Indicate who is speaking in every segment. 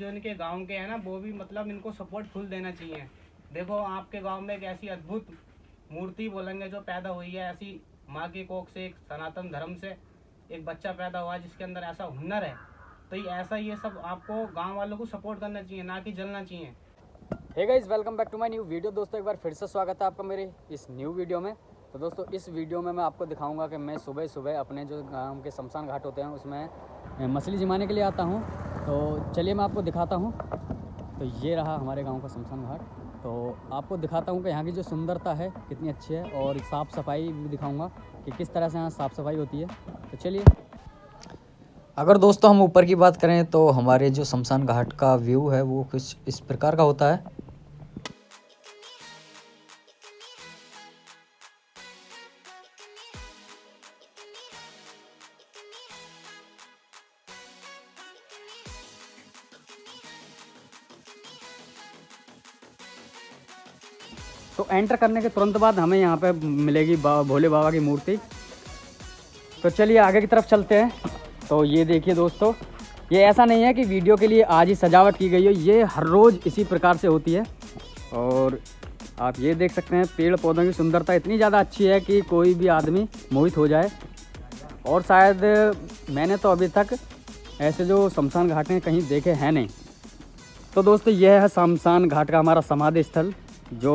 Speaker 1: जो इनके गांव के हैं ना, वो भी मतलब इनको सपोर्ट फुल देना चाहिए। देखो आपके गांव में एक ऐसी अद्भुत मूर्ति बोलेंगे जो पैदा हुई है, ऐसी माँ की कोख से, एक सनातन धर्म से एक बच्चा पैदा हुआ है जिसके अंदर ऐसा हुनर है। तो ये सब आपको गांव वालों को सपोर्ट करना चाहिए, ना कि जलना चाहिए।
Speaker 2: Hey guys, welcome back to my new video. दोस्तों एक बार फिर से स्वागत है आपका मेरे इस न्यू वीडियो में। तो दोस्तों इस वीडियो में मैं आपको दिखाऊंगा कि मैं सुबह सुबह अपने जो गांव के शमशान घाट होते हैं उसमें मछली जिमाने के लिए आता हूं। तो चलिए मैं आपको दिखाता हूं। तो ये रहा हमारे गांव का शमशान घाट। तो आपको दिखाता हूं कि यहाँ की जो सुंदरता है कितनी अच्छी है, और साफ़ सफाई भी दिखाऊँगा कि किस तरह से यहाँ साफ़ सफाई होती है। तो चलिए।
Speaker 3: अगर दोस्तों हम ऊपर की बात करें तो हमारे जो शमशान घाट का व्यू है वो कुछ इस प्रकार का होता है।
Speaker 2: तो एंटर करने के तुरंत बाद हमें यहाँ पे मिलेगी भोले बाबा की मूर्ति। तो चलिए आगे की तरफ चलते हैं। तो ये देखिए दोस्तों, ये ऐसा नहीं है कि वीडियो के लिए आज ही सजावट की गई हो, ये हर रोज़ इसी प्रकार से होती है। और आप ये देख सकते हैं पेड़ पौधों की सुंदरता इतनी ज़्यादा अच्छी है कि कोई भी आदमी मोहित हो जाए। और शायद मैंने तो अभी तक ऐसे जो शमशान घाट हैं कहीं देखे हैं नहीं। तो दोस्तों यह है शमशान घाट का हमारा समाधि स्थल, जो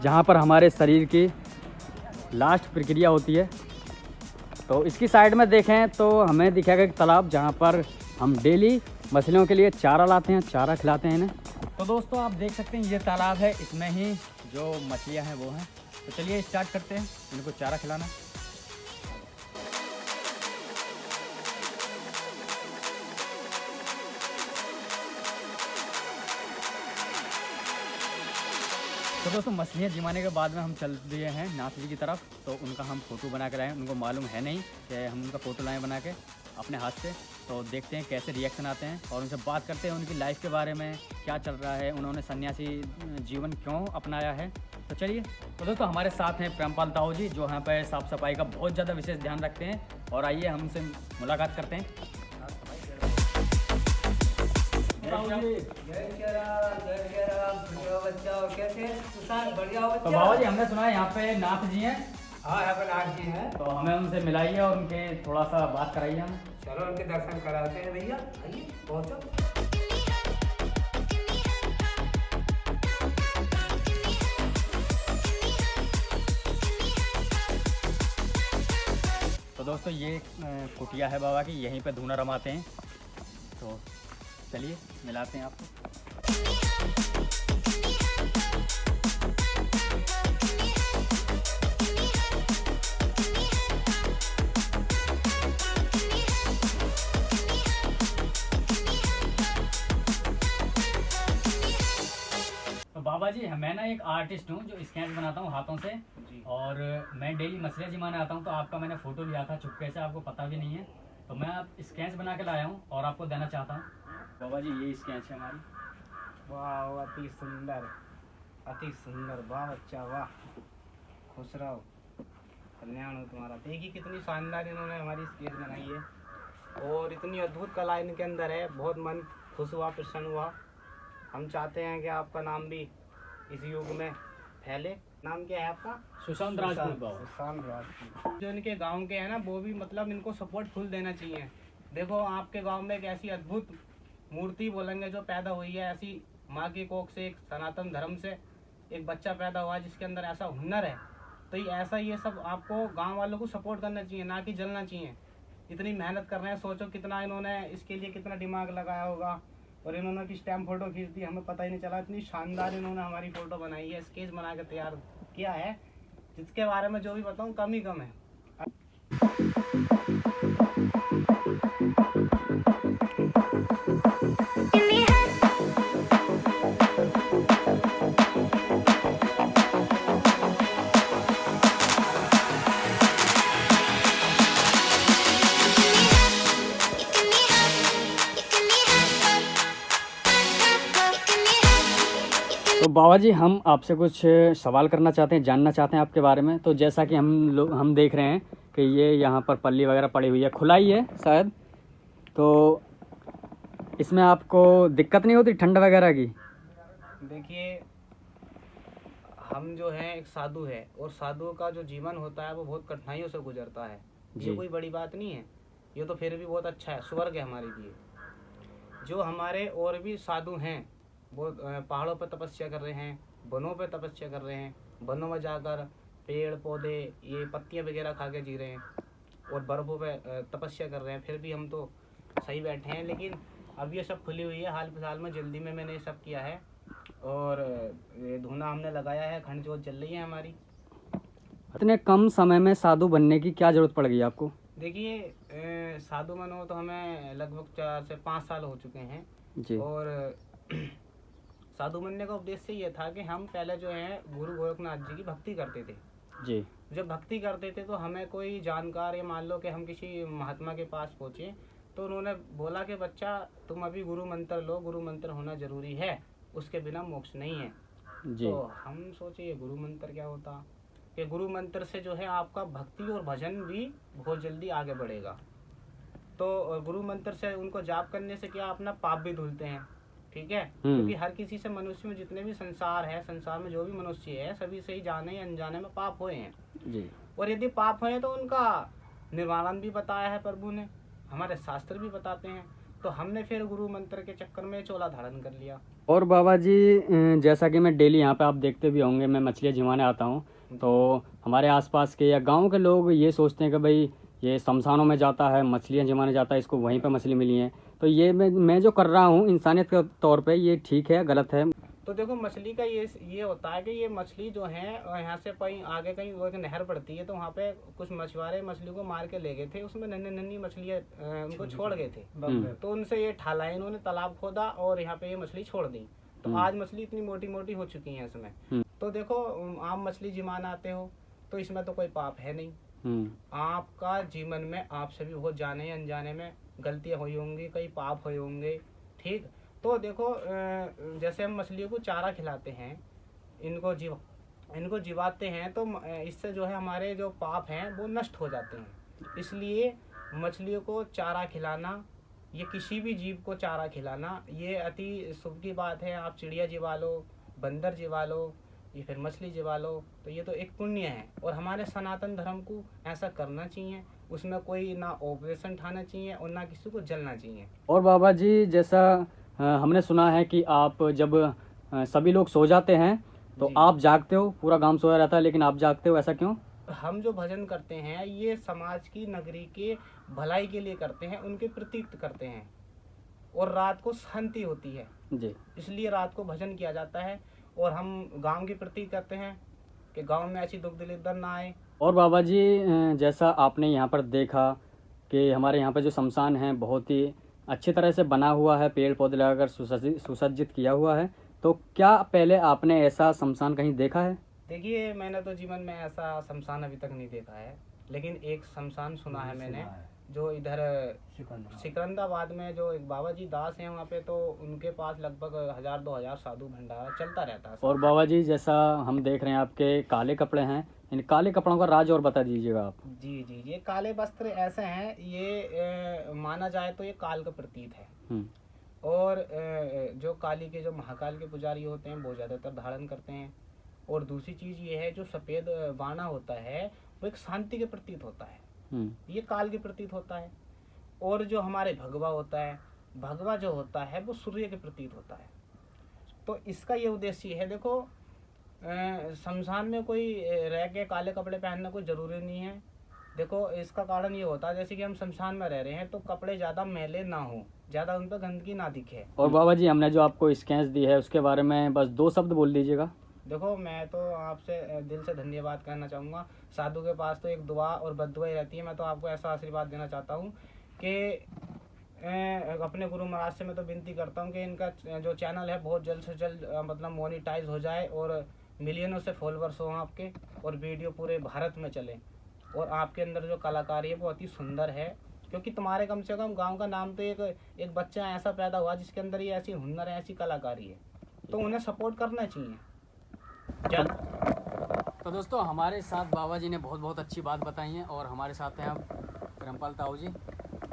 Speaker 2: जहाँ पर हमारे शरीर की लास्ट प्रक्रिया होती है। तो इसकी साइड में देखें तो हमें दिखेगा एक तालाब, जहाँ पर हम डेली मछलियों के लिए चारा लाते हैं, चारा खिलाते हैं इन्हें। तो दोस्तों आप देख सकते हैं ये तालाब है, इसमें ही जो मछलियाँ हैं वो हैं। तो चलिए स्टार्ट करते हैं इनको चारा खिलाना। तो दोस्तों मछलियाँ जिमाने के बाद में हम चल दिए हैं नाथ जी की तरफ। तो उनका हम फ़ोटो बना कर लाए, उनको मालूम है नहीं कि हम उनका फ़ोटो लाएँ बना के अपने हाथ से। तो देखते हैं कैसे रिएक्शन आते हैं और उनसे बात करते हैं उनकी लाइफ के बारे में, क्या चल रहा है, उन्होंने सन्यासी जीवन क्यों अपनाया है। तो चलिए। तो दोस्तों हमारे साथ हैं प्रेमपाल ताऊ जी, जो यहाँ पर साफ़ सफाई का बहुत ज़्यादा विशेष ध्यान रखते हैं। और आइए हम उनसे मुलाकात करते हैं। तो बाबा जी हमने सुना है यहाँ पे नाथ जी हैं।
Speaker 1: हाँ, यहाँ पर नाथ जी हैं।
Speaker 2: तो हमें उनसे मिलाइए और उनके थोड़ा सा बात कराइए हम।
Speaker 1: चलो उनके दर्शन कराते हैं भैया, आइए पहुँचो।
Speaker 2: तो दोस्तों ये कुटिया है बाबा की, यहीं पे धूना रमाते हैं। तो चलिए मिलाते हैं आपको। तो बाबा जी मैं ना एक आर्टिस्ट हूँ जो स्केच बनाता हूँ हाथों से, और मैं डेली मछलियाँ जिमाने आता हूँ। तो आपका मैंने फ़ोटो लिया था चुपके से, आपको पता भी नहीं है। तो मैं आप स्केच बना के लाया हूँ और आपको देना चाहता हूँ। बाबा जी ये स्केच है हमारी।
Speaker 1: वाह, अति सुंदर, अति सुंदर, वाह बच्चा वाह, खुश रहो, कल्याण हो तुम्हारा। देखिए कितनी शानदार इन्होंने हमारी स्केच बनाई है, और इतनी अद्भुत कला इनके अंदर है। बहुत मन खुश हुआ, प्रसन्न हुआ। हम चाहते हैं कि आपका नाम भी इस युग में फैले। नाम क्या है आपका?
Speaker 2: सुशांत राजपूत बाबा।
Speaker 1: सुशांत राजपूत। जो इनके गांव के हैं ना, वो भी मतलब इनको सपोर्ट फुल देना चाहिए। देखो आपके गांव में एक ऐसी अद्भुत मूर्ति बोलेंगे जो पैदा हुई है, ऐसी माँ की कोख से, एक सनातन धर्म से एक बच्चा पैदा हुआ है जिसके अंदर ऐसा हुनर है। तो ये सब आपको गांव वालों को सपोर्ट करना चाहिए, ना कि जलना चाहिए। इतनी मेहनत कर रहे हैं, सोचो कितना इन्होंने इसके लिए कितना दिमाग लगाया होगा। और इन्होंने किस टाइम फ़ोटो खींच दी हमें पता ही नहीं चला। इतनी शानदार इन्होंने हमारी फ़ोटो बनाई है, स्केच बना के तैयार किया है, जिसके बारे में जो भी बताऊँ कम ही कम है।
Speaker 2: तो बाबा जी हम आपसे कुछ सवाल करना चाहते हैं, जानना चाहते हैं आपके बारे में। तो जैसा कि हम देख रहे हैं कि ये यहाँ पर पल्ली वगैरह पड़ी हुई है, खुलाई है शायद। तो इसमें आपको दिक्कत नहीं होती ठंड वगैरह की?
Speaker 1: देखिए, हम जो हैं एक साधु है, और साधुओं का जो जीवन होता है वो बहुत कठिनाइयों से गुजरता है। ये
Speaker 2: जी।
Speaker 1: कोई बड़ी बात नहीं है, ये तो फिर भी बहुत अच्छा है, स्वर्ग है हमारे लिए। जो हमारे और भी साधु हैं वो पहाड़ों पर तपस्या कर रहे हैं, वनों पर तपस्या कर रहे हैं, वनों में जाकर पेड़ पौधे ये पत्तियां वगैरह खा के जी रहे हैं, और बर्फों पे तपस्या कर रहे हैं। फिर भी हम तो सही बैठे हैं। लेकिन अब ये सब खुली हुई है, हाल फिलहाल में जल्दी में मैंने ये सब किया है, और ये धूना हमने लगाया है, खंड जोत चल रही है हमारी।
Speaker 2: इतने कम समय में साधु बनने की क्या जरूरत पड़ गई आपको?
Speaker 1: देखिए, साधु मनो तो हमें लगभग 4 से 5 साल हो चुके हैं।
Speaker 2: जी।
Speaker 1: और साधु बनने का उद्देश्य ये था कि हम पहले जो है गुरु गोरखनाथ जी की भक्ति करते थे।
Speaker 2: जी।
Speaker 1: जब भक्ति करते थे तो हमें कोई जानकार, या मान लो कि हम किसी महात्मा के पास पहुँचे, तो उन्होंने बोला कि बच्चा तुम अभी गुरु मंत्र लो, गुरु मंत्र होना जरूरी है, उसके बिना मोक्ष नहीं है।
Speaker 2: जी।
Speaker 1: तो हम सोचे ये गुरु मंत्र क्या होता, कि गुरु मंत्र से जो है आपका भक्ति और भजन भी बहुत जल्दी आगे बढ़ेगा। तो गुरु मंत्र से उनको जाप करने से क्या अपना पाप भी धुलते हैं, ठीक है। क्योंकि हर किसी से, मनुष्य में जितने भी संसार है, संसार में जो भी मनुष्य है, सभी से ही जाने या अनजाने में पाप हुए हैं।
Speaker 2: जी।
Speaker 1: और यदि पाप हुए तो उनका निवारण भी बताया है प्रभु ने, हमारे शास्त्र भी बताते हैं। तो हमने फिर गुरु मंत्र के चक्कर में चोला धारण कर लिया।
Speaker 2: और बाबा जी, जैसा कि मैं डेली यहाँ पे आप देखते भी होंगे, मैं मछलियाँ जिमाने आता हूँ, तो हमारे आसपास के या गांव के लोग ये सोचते हैं कि भाई ये शमशानों में जाता है, मछलियाँ जिमाने जाता है, इसको वहीं पे मछली मिली है। तो ये मैं जो कर रहा हूँ इंसानियत के तौर पे, ये ठीक है गलत है?
Speaker 1: तो देखो, मछली का ये होता है कि ये मछली जो है यहाँ से कहीं आगे, कहीं वो एक नहर पड़ती है, तो वहाँ पे कुछ मछुआरे मछली को मार के ले गए थे, उसमें नन्ही नन्ही मछलियाँ उनको छोड़ गए थे। तो उनसे ये ठाला, इन्होंने तालाब खोदा और यहाँ पे ये मछली छोड़ दी। तो आज मछली इतनी मोटी मोटी हो चुकी है इसमें। तो देखो, आप मछली जिमाना आते हो तो इसमें तो कोई पाप है नहीं। आपका जीवन में आपसे भी बहुत जाने अनजाने में गलतियां हुई होंगी, कई पाप हुए होंगे, ठीक। तो देखो, जैसे हम मछलियों को चारा खिलाते हैं, इनको जिवाते हैं, तो इससे जो है हमारे जो पाप हैं वो नष्ट हो जाते हैं। इसलिए मछलियों को चारा खिलाना, ये किसी भी जीव को चारा खिलाना, ये अति शुभ की बात है। आप चिड़िया जिवा लो, बंदर जिवा लो, ये फिर मछली जिवा लो, तो ये तो एक पुण्य है। और हमारे सनातन धर्म को ऐसा करना चाहिए, उसमें कोई ना ऑपरेशन उठाना चाहिए और ना किसी को जलना चाहिए।
Speaker 2: और बाबा जी, जैसा हमने सुना है कि आप जब सभी लोग सो जाते हैं तो आप जागते हो, पूरा गांव सोया रहता है लेकिन आप जागते हो, ऐसा क्यों?
Speaker 1: हम जो भजन करते हैं ये समाज की, नगरी के भलाई के लिए करते हैं, उनके प्रति करते हैं, और रात को शांति होती है
Speaker 2: जी।
Speaker 1: इसलिए रात को भजन किया जाता है। और हम गांव के प्रति करते हैं कि गांव में ऐसी दुख दलिद्दर ना आए।
Speaker 2: और बाबा जी, जैसा आपने यहाँ पर देखा कि हमारे यहाँ पर जो शमशान है बहुत ही अच्छी तरह से बना हुआ है, पेड़ पौधे लगाकर सुसज्जित किया हुआ है, तो क्या पहले आपने ऐसा शमशान कहीं देखा है?
Speaker 1: देखिए, मैंने तो जीवन में ऐसा शमशान अभी तक नहीं देखा है, लेकिन एक शमशान सुना है मैंने, जो इधर सिकंदराबाद में जो एक बाबा जी दास हैं वहाँ पे, तो उनके पास लगभग 1000-2000 साधु भंडारा चलता रहता है।
Speaker 2: और बाबा जी, जैसा हम देख रहे हैं आपके काले कपड़े हैं, इन काले कपड़ों का राज और बता दीजिएगा आप।
Speaker 1: जी जी, ये काले वस्त्र ऐसे हैं, ये माना जाए तो ये काल का प्रतीक है। और जो काली के, जो महाकाल के पुजारी होते हैं वो ज़्यादातर धारण करते हैं। और दूसरी चीज़ ये है, जो सफ़ेद बाना होता है वो एक शांति के प्रतीक होता है, ये काल के प्रतीक होता है। और जो हमारे भगवा होता है, भगवा जो होता है वो सूर्य के प्रतीक होता है। तो इसका ये उद्देश्य है। देखो, शमशान में कोई रह के काले कपड़े पहनना कोई ज़रूरी नहीं है। देखो, इसका कारण ये होता है, जैसे कि हम शमशान में रह रहे हैं तो कपड़े ज़्यादा मैले ना हो, ज़्यादा उन पर गंदगी ना दिखे।
Speaker 2: और बाबा जी, हमने जो आपको स्केच दी है उसके बारे में बस 2 शब्द बोल दीजिएगा।
Speaker 1: देखो, मैं तो आपसे दिल से धन्यवाद कहना चाहूँगा। साधु के पास तो एक दुआ और बद्दुआ ही रहती है। मैं तो आपको ऐसा आशीर्वाद देना चाहता हूँ कि अपने गुरु महाराज से मैं तो विनती करता हूँ कि इनका जो चैनल है बहुत जल्द से जल्द मतलब मोनिटाइज हो जाए, और मिलियनों से फॉलोअर्स हों आपके, और वीडियो पूरे भारत में चले। और आपके अंदर जो कलाकारी है वो अति सुंदर है, क्योंकि तुम्हारे कम से कम गांव का नाम तो एक बच्चा ऐसा पैदा हुआ जिसके अंदर ये ऐसी हुनर है, ऐसी कलाकारी है, तो उन्हें सपोर्ट करना चाहिए।
Speaker 2: तो दोस्तों, हमारे साथ बाबा जी ने बहुत अच्छी बात बताई है, और हमारे साथ हैं अब ब्रह्मपाल ताऊ जी।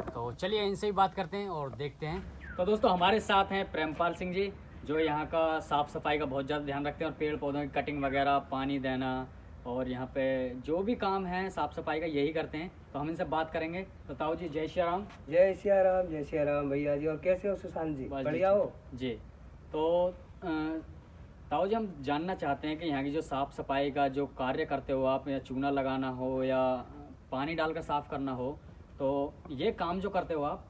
Speaker 2: तो चलिए इनसे ही बात करते हैं और देखते हैं तो दोस्तों हमारे साथ हैं प्रेमपाल सिंह जी, जो यहाँ का साफ़ सफाई का बहुत ज़्यादा ध्यान रखते हैं और पेड़ पौधों की कटिंग वगैरह, पानी देना और यहाँ पे जो भी काम है साफ़ सफाई का यही करते हैं। तो हम इनसे बात करेंगे। तो ताऊ जी जय श्री राम।
Speaker 1: जय सिया राम, जय सिया राम भैया जी। और कैसे हो सुशांत जी?
Speaker 2: बस
Speaker 1: बढ़िया हो
Speaker 2: जी। तो ताऊ जी हम जानना चाहते हैं कि यहाँ की जो साफ़ सफाई का जो कार्य करते हो आप, या चूना लगाना हो या पानी डालकर साफ़ करना हो, तो ये काम जो करते हो आप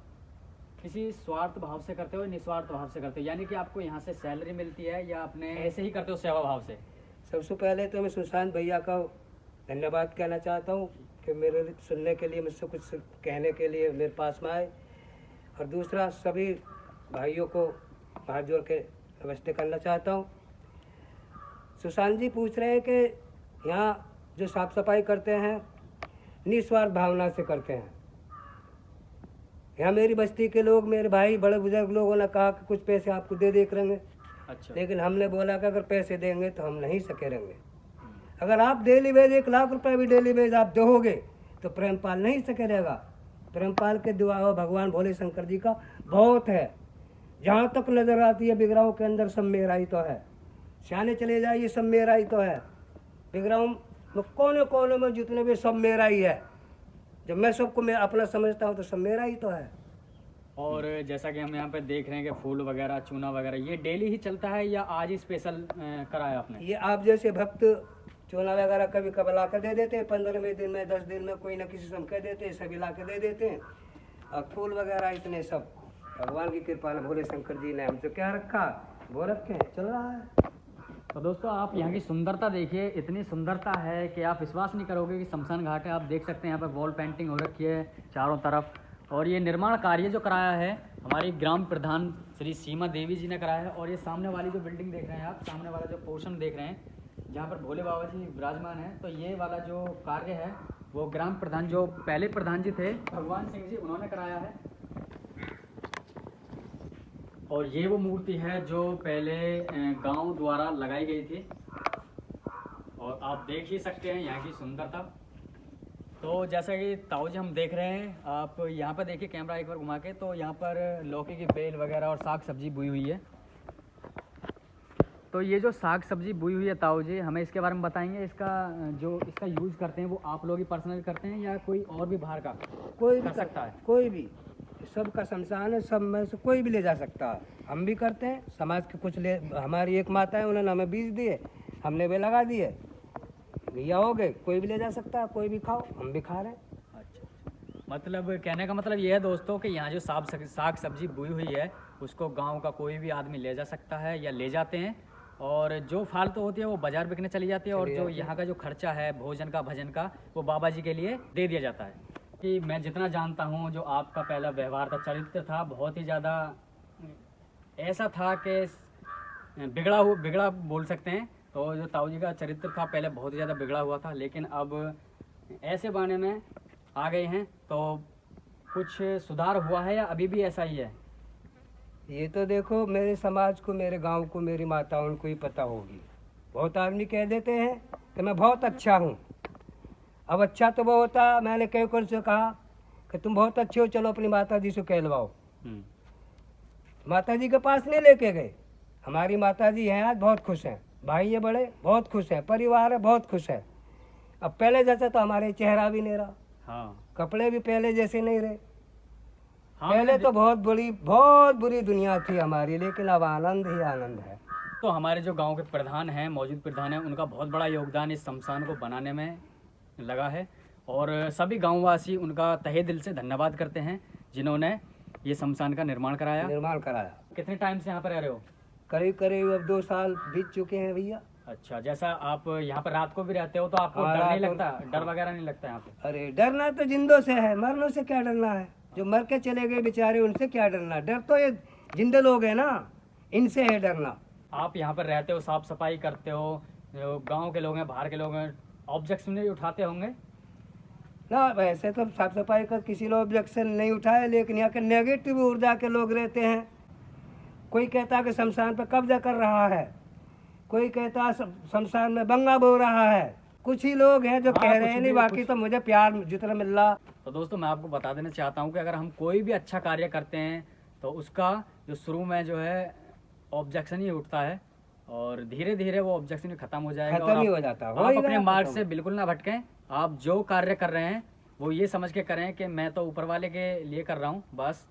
Speaker 2: किसी स्वार्थ भाव से करते हो, निस्वार्थ भाव से करते हो? यानी कि आपको यहाँ से सैलरी मिलती है या अपने ऐसे ही करते हो सेवा भाव से?
Speaker 1: सबसे पहले तो मैं सुशांत भैया का धन्यवाद कहना चाहता हूँ कि मेरे लिए सुनने के लिए, मुझसे कुछ कहने के लिए मेरे पास में आए। और दूसरा सभी भाइयों को हाथ जोड़ के नमस्ते करना चाहता हूँ। सुशांत जी पूछ रहे हैं कि यहाँ जो साफ सफाई करते हैं निस्वार्थ भावना से करते हैं। यहाँ मेरी बस्ती के लोग, मेरे भाई बड़े बुजुर्ग लोगों ने कहा कि कुछ पैसे आपको दे करेंगे।
Speaker 2: अच्छा।
Speaker 1: लेकिन हमने बोला कि अगर पैसे देंगे तो हम नहीं सके रहेंगे। अगर आप डेली वेज 1 लाख रुपए भी डेली वेज आप दोगे तो प्रेमपाल नहीं सके रहेगा। प्रेमपाल के दुआ भगवान भोले शंकर जी का बहुत है। जहाँ तक नजर आती है बिगराओं के अंदर सब मेरा ही तो है। सियाने चले जाइए सब मेरा ही तो है। बिगराओं में कोने कोने में जितने भी सब मेरा ही है। जब मैं सबको मैं अपना समझता हूँ तो सब मेरा ही तो है।
Speaker 2: और जैसा कि हम यहाँ पे देख रहे हैं कि फूल वगैरह, चूना वगैरह ये डेली ही चलता है या आज ही स्पेशल कराया आपने?
Speaker 1: ये आप जैसे भक्त चूना वगैरह कभी कभी ला कर दे देते हैं, 15वें दिन में 10 दिन में कोई ना किसी से कह देते हैं, सभी ला के दे देते हैं। और फूल वगैरह इतने सब भगवान की कृपा ने, भोले शंकर जी ने हमसे क्या रखा वो रखे हैं, चल रहा है।
Speaker 2: तो दोस्तों आप यहाँ की सुंदरता देखिए, इतनी सुंदरता है कि आप विश्वास नहीं करोगे कि शमशान घाट है। आप देख सकते हैं यहाँ पर वॉल पेंटिंग हो रखी है चारों तरफ। और ये निर्माण कार्य जो कराया है हमारी ग्राम प्रधान श्री सीमा देवी जी ने कराया है। और ये सामने वाली जो बिल्डिंग देख रहे हैं आप, सामने वाला जो पोर्शन देख रहे हैं जहाँ पर भोले बाबा जी विराजमान हैं, तो ये वाला जो कार्य है वो ग्राम प्रधान, जो पहले प्रधान जी थे भगवान सिंह जी, उन्होंने कराया है। और ये वो मूर्ति है जो पहले गांव द्वारा लगाई गई थी। और आप देख ही सकते हैं यहाँ की सुंदरता। तो जैसा कि ताऊ जी हम देख रहे हैं, आप यहाँ पर देखिए कैमरा एक बार घुमा के, तो यहाँ पर लौकी की बेल वगैरह और साग सब्जी बोई हुई है। तो ये जो साग सब्जी बोई हुई है ताऊ जी, हमें इसके बारे में बताएंगे। इसका यूज़ करते हैं वो आप लोग ही पर्सनल करते हैं या कोई और भी बाहर का
Speaker 1: कोई भी
Speaker 2: कर सकता है?
Speaker 1: कोई भी, सबका शमशान है, सब में से कोई भी ले जा सकता है। हम भी करते हैं, समाज के कुछ ले, हमारी एक माता है उन्होंने हमें बीज दिए, हमने वे लगा दिए, भैया हो गए। कोई भी ले जा सकता है, कोई भी खाओ, हम भी खा रहे हैं।
Speaker 2: अच्छा, मतलब कहने का मतलब ये है दोस्तों कि यहाँ जो साग सब्जी बोई हुई है उसको गांव का कोई भी आदमी ले जा सकता है या ले जाते हैं। और जो फालतू होती है वो बाजार बिकने चली जाती है। और जो यहाँ का जो खर्चा है भोजन का, भजन का, वो बाबा जी के लिए दे दिया जाता है। कि मैं जितना जानता हूँ जो आपका पहला व्यवहार था, चरित्र था, बहुत ही ज़्यादा ऐसा था कि बिगड़ा बोल सकते हैं। तो जो ताऊ जी का चरित्र था पहले बहुत ही ज़्यादा बिगड़ा हुआ था, लेकिन अब ऐसे बाने में आ गए हैं। तो कुछ सुधार हुआ है या अभी भी ऐसा ही है?
Speaker 1: ये तो देखो, मेरे समाज को, मेरे गांव को, मेरी माताओं को ही पता होगी। बहुत आदमी कह देते हैं कि मैं बहुत अच्छा हूँ। अब अच्छा तो वो होता, मैंने कई कोई से कहा कि तुम बहुत अच्छे हो, चलो अपनी माता जी से कहलवाओ। माता जी के पास नहीं लेके गए। हमारी माता जी हैं आज बहुत खुश हैं, भाई ये बड़े बहुत खुश हैं, परिवार है बहुत खुश है। अब पहले जैसा तो हमारे चेहरा भी नहीं रहा,
Speaker 2: हाँ,
Speaker 1: कपड़े भी पहले जैसे नहीं रहे।
Speaker 2: हाँ,
Speaker 1: पहले तो बहुत बुरी दुनिया थी हमारी, लेकिन अब आनंद ही आनंद है।
Speaker 2: तो हमारे जो गांव के प्रधान हैं, मौजूद प्रधान हैं, उनका बहुत बड़ा योगदान इस शमशान को बनाने में लगा है। और सभी गांववासी उनका तहे दिल से धन्यवाद करते हैं जिन्होंने ये शमशान का निर्माण कराया। कितने टाइम से यहाँ पर रह रहे हो?
Speaker 1: करीब करीब अब 2 साल बीत चुके हैं भैया।
Speaker 2: अच्छा, जैसा आप यहाँ पर रात को भी रहते हो तो आपको
Speaker 1: हाँ,
Speaker 2: डर नहीं
Speaker 1: रात
Speaker 2: लगता?
Speaker 1: को-
Speaker 2: डर वगैरह नहीं लगता यहाँ पे?
Speaker 1: अरे डरना तो जिंदों से है, मरनों से क्या डरना है। जो मर के चले गए बेचारे, उनसे क्या डरना। डर तो ये जिंदे लोग हैं ना, इनसे है डरना।
Speaker 2: आप यहाँ पर रहते हो, साफ सफाई करते हो, जो गाँव के लोग हैं, बाहर के लोग हैं, ऑब्जेक्शन नहीं उठाते होंगे
Speaker 1: ना? वैसे तो साफ सफाई का किसी ने ऑब्जेक्शन नहीं उठाया, लेकिन यहाँ के नेगेटिव ऊर्जा के लोग रहते हैं। कोई कहता है कि शमशान पर कब्जा कर रहा है, कोई कहता है शमशान में बंगा बो रहा है। कुछ ही लोग हैं जो
Speaker 2: हाँ,
Speaker 1: कह रहे
Speaker 2: कुछ
Speaker 1: हैं,
Speaker 2: भी-
Speaker 1: नहीं बाकी
Speaker 2: कुछ-
Speaker 1: तो मुझे प्यार जितना मिल रहा।
Speaker 2: तो दोस्तों मैं आपको बता देना चाहता हूँ कि अगर हम कोई भी अच्छा कार्य करते हैं तो उसका जो शुरू में जो है ऑब्जेक्शन ही उठता है और धीरे धीरे वो ऑब्जेक्शन खत्म हो जाएगा।
Speaker 1: खत्म
Speaker 2: और
Speaker 1: ही
Speaker 2: आप-
Speaker 1: हो जाता है,
Speaker 2: आप अपने मार्ग से बिल्कुल ना भटकें। आप जो कार्य कर रहे हैं वो ये समझ के करें कि मैं तो ऊपर वाले के लिए कर रहा हूँ बस।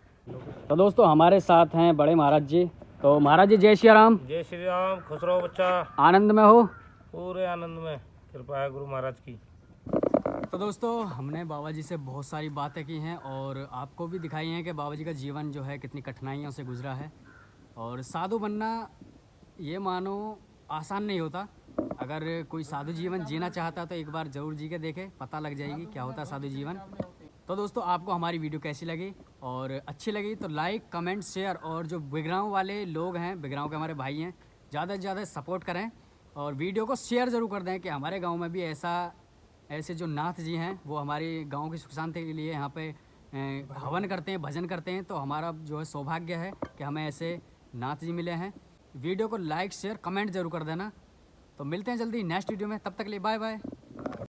Speaker 2: तो दोस्तों हमारे साथ हैं बड़े महाराज जी। तो महाराज जी जय श्री राम।
Speaker 4: जय श्री राम। खुश रहो बच्चा,
Speaker 2: आनंद में हो।
Speaker 4: पूरे आनंद में, कृपा है गुरु महाराज की।
Speaker 2: तो दोस्तों हमने बाबा जी से बहुत सारी बातें की हैं और आपको भी दिखाई हैं कि बाबा जी का जीवन जो है कितनी कठिनाइयों से गुजरा है। और साधु बनना ये मानो आसान नहीं होता। अगर कोई साधु जीवन जीना चाहता है तो एक बार ज़रूर जी के देखे, पता लग जाएगी क्या होता है साधु जीवन। तो दोस्तों आपको हमारी वीडियो कैसी लगी और अच्छी लगी तो लाइक कमेंट शेयर, और जो बिगरांव वाले लोग हैं, बिगरांव के हमारे भाई हैं, ज़्यादा से ज़्यादा सपोर्ट करें और वीडियो को शेयर ज़रूर कर दें कि हमारे गांव में भी ऐसे जो नाथ जी हैं वो हमारे गांव की सुख शांति के लिए यहाँ पे हवन करते हैं, भजन करते हैं। तो हमारा जो है सौभाग्य है कि हमें ऐसे नाथ जी मिले हैं। वीडियो को लाइक शेयर कमेंट ज़रूर कर देना। तो मिलते हैं जल्दी नेक्स्ट वीडियो में, तब तक के लिए बाय बाय।